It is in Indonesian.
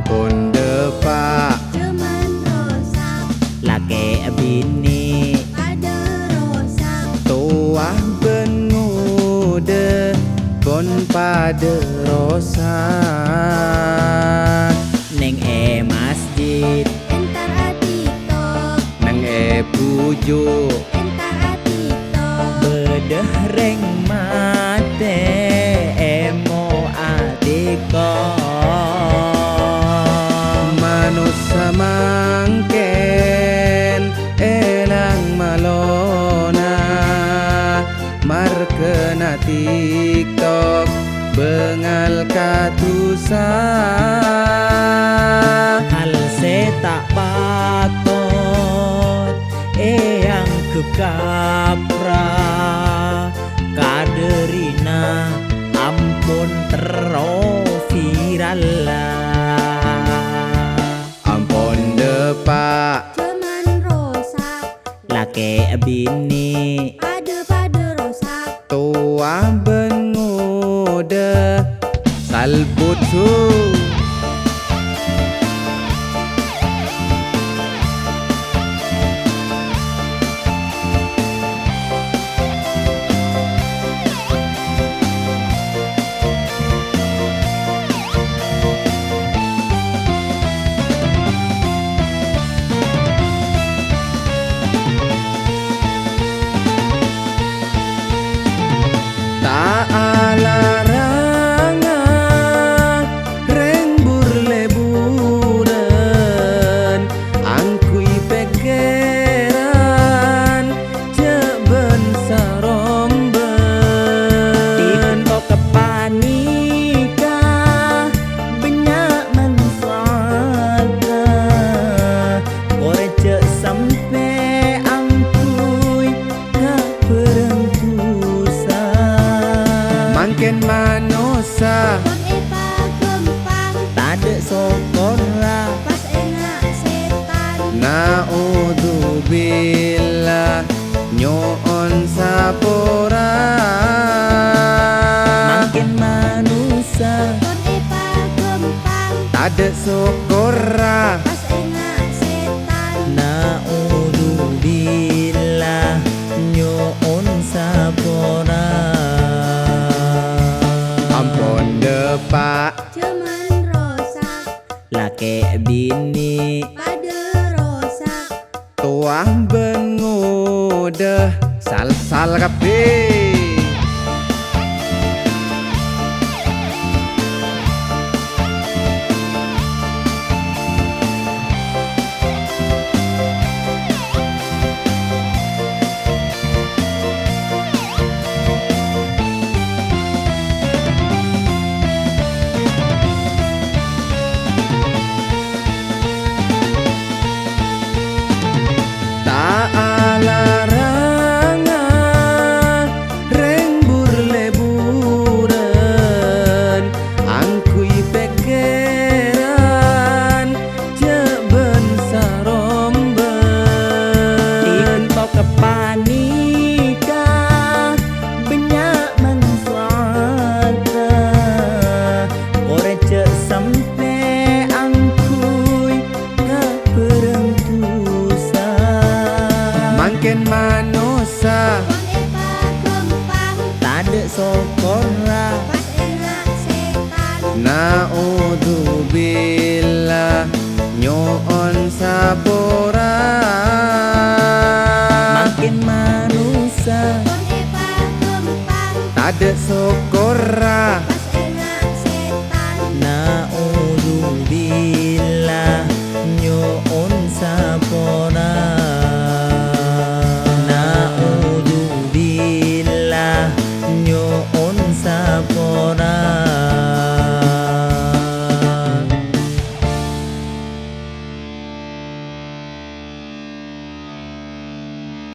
Ampun depak cuman rosak, lake bini pada rosak, tua bengude kon pada rosak. Neng masjid entar a TikTok, neng pujuk entar a TikTok, bedeh reng mate emo atiko. Manusia mangken elang malona markena TikTok bengal katusa. Hal tak patut yang kekapra kaderina ampun viral lah. Ampun depak cuman rosak, lake bini ada pada rosak, tua bengude salbutu. Mangken manusia kon epa gempang, tade sokora pas enak setan, naudzubillah nyoon sapora. Mangken manusia kon epa gempang, tade sokora pas enak setan, naudzubillah nyoon sapora. Ampun depak cuman rosak, lake bini pada rosak, tua bengude sal kabeh. Mangken manusia kon epa gempang, tade sokora pas enak setan, naudzubillah nyoon sapora. Mangken manusia kon epa gempang, tade sokora